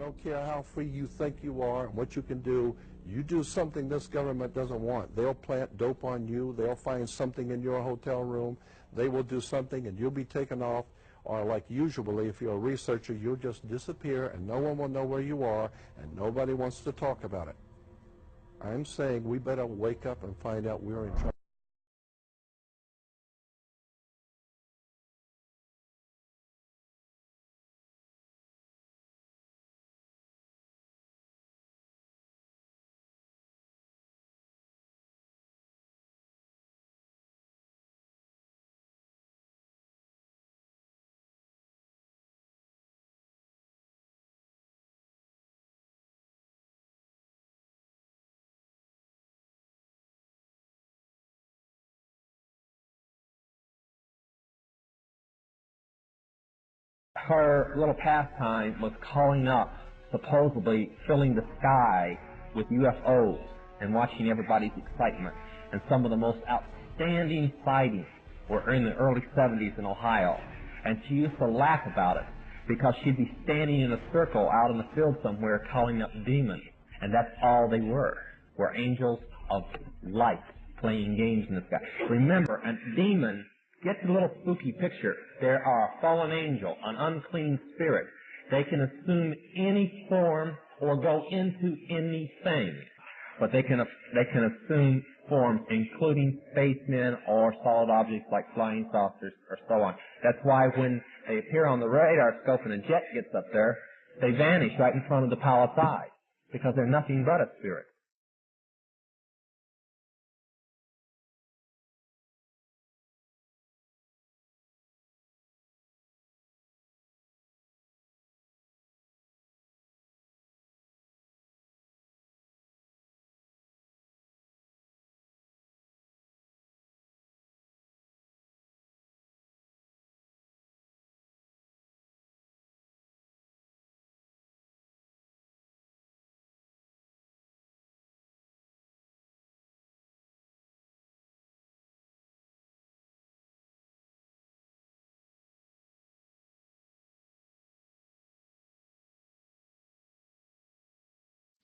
don't care how free you think you are and what you can do. You do something this government doesn't want, they'll plant dope on you. They'll find something in your hotel room. They will do something, and you'll be taken off. Or like usually, if you're a researcher, you'll just disappear, and no one will know where you are, and nobody wants to talk about it. I'm saying we better wake up and find out we're in trouble. Her little pastime was calling up, supposedly filling the sky with UFOs and watching everybody's excitement. And some of the most outstanding sightings were in the early 70s in Ohio. And she used to laugh about it because she'd be standing in a circle out in the field somewhere calling up demons. And that's all they were angels of light playing games in the sky. Remember, a demon, get the little spooky picture. There are a fallen angel, an unclean spirit. They can assume any form or go into anything. But they can assume forms, including spacemen or solid objects like flying saucers or so on. That's why when they appear on the radar scope and a jet gets up there, they vanish right in front of the pilot's eye because they're nothing but a spirit.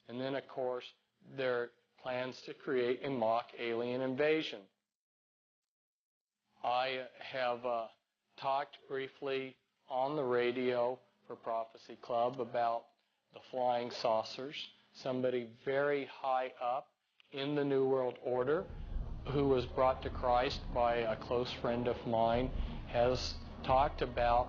And then, of course, there are plans to create a mock alien invasion. I have talked briefly on the radio for Prophecy Club about the flying saucers. Somebody very high up in the New World Order who was brought to Christ by a close friend of mine has talked about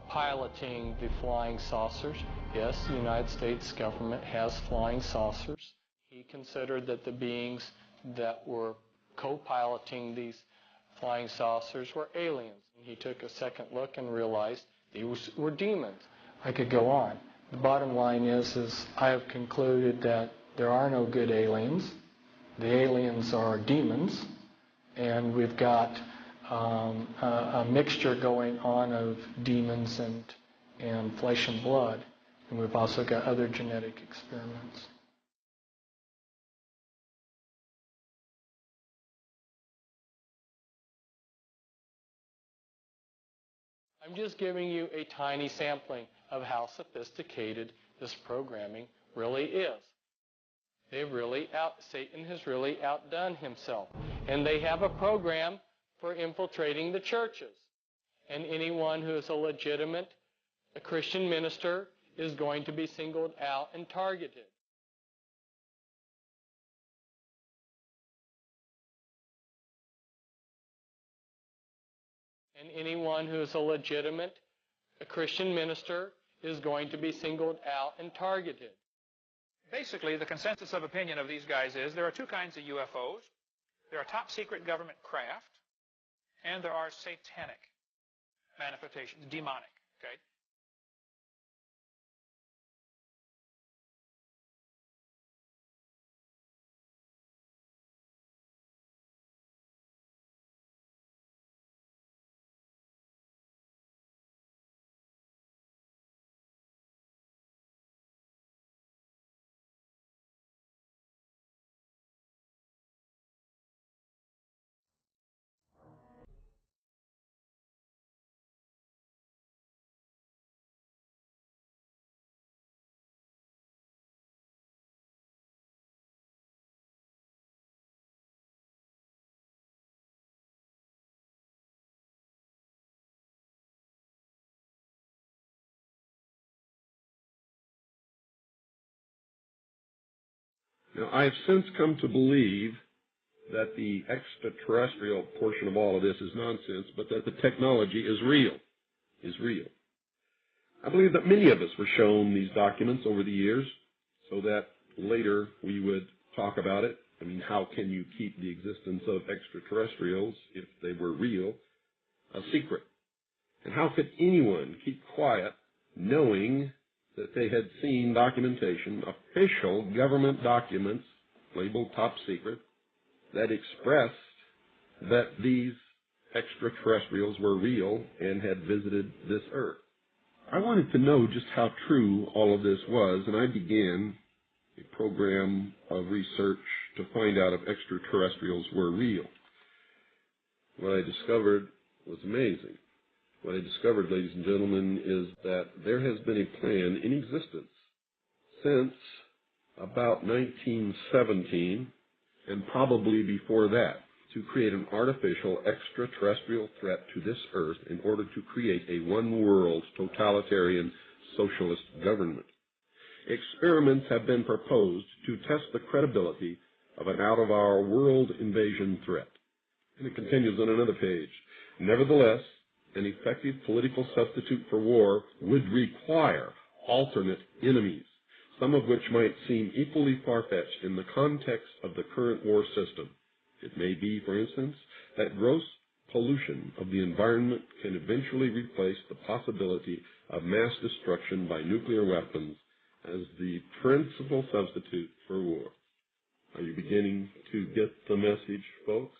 piloting the flying saucers. Yes, the United States government has flying saucers. He considered that the beings that were co-piloting these flying saucers were aliens. And he took a second look and realized these were demons. I could go on. The bottom line is I have concluded that there are no good aliens. The aliens are demons, and we've got a mixture going on of demons and flesh and blood. And we've also got other genetic experiments. I'm just giving you a tiny sampling of how sophisticated this programming really is. Satan has really outdone himself. And they have a program for infiltrating the churches. And anyone who is a legitimate Christian minister is going to be singled out and targeted. And anyone who is a legitimate Christian minister is going to be singled out and targeted. Basically, the consensus of opinion of these guys is there are two kinds of UFOs. There are top secret government craft, and there are satanic manifestations, demonic, okay? Now, I have since come to believe that the extraterrestrial portion of all of this is nonsense, but that the technology is real. I believe that many of us were shown these documents over the years so that later we would talk about it. I mean, how can you keep the existence of extraterrestrials, if they were real, a secret? And how could anyone keep quiet knowing that they had seen documentation, official government documents labeled top secret, that expressed that these extraterrestrials were real and had visited this earth? I wanted to know just how true all of this was, and I began a program of research to find out if extraterrestrials were real. What I discovered was amazing. What I discovered, ladies and gentlemen, is that there has been a plan in existence since about 1917, and probably before that, to create an artificial extraterrestrial threat to this earth in order to create a one-world totalitarian socialist government. Experiments have been proposed to test the credibility of an out-of-our-world invasion threat. And it continues on another page. Nevertheless, an effective political substitute for war would require alternate enemies, some of which might seem equally far-fetched in the context of the current war system. It may be, for instance, that gross pollution of the environment can eventually replace the possibility of mass destruction by nuclear weapons as the principal substitute for war. Are you beginning to get the message, folks?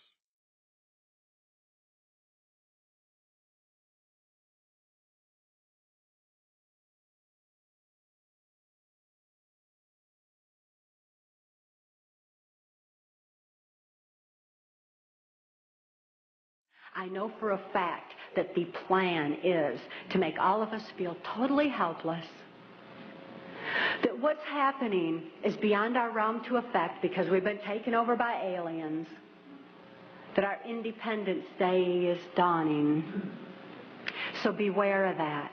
I know for a fact that the plan is to make all of us feel totally helpless, that what's happening is beyond our realm to affect because we've been taken over by aliens, that our Independence Day is dawning. So beware of that.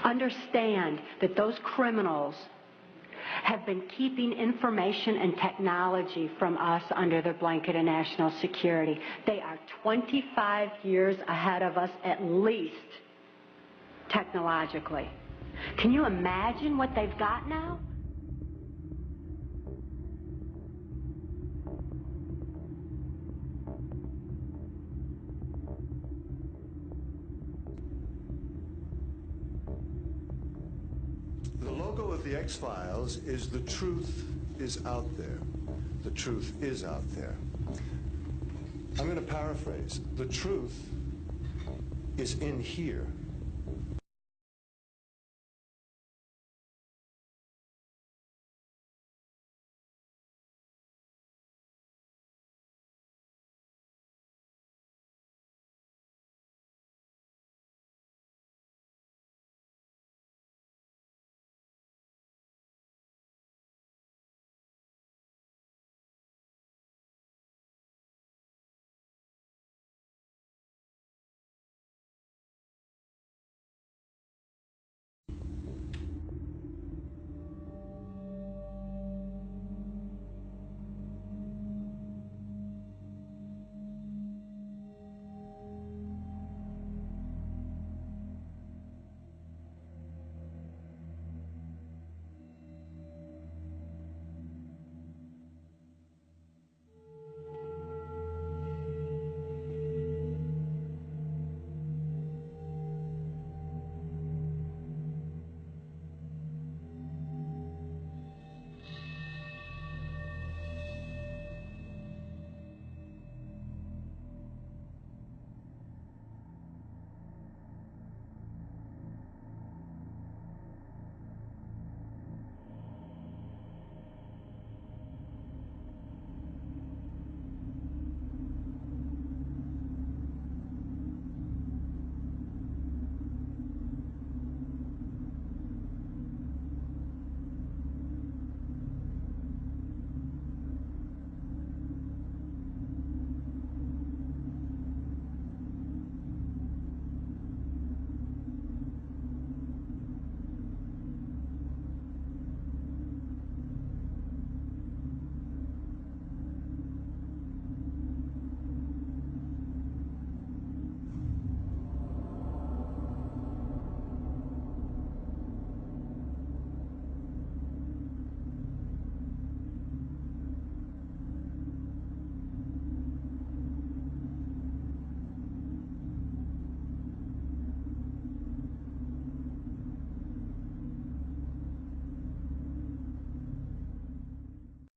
Understand that those criminals have been keeping information and technology from us under their blanket of national security. They are 25 years ahead of us at least, technologically. Can you imagine what they've got now? The logo of the X-Files is "The truth is out there." The truth is out there. I'm going to paraphrase. The truth is in here.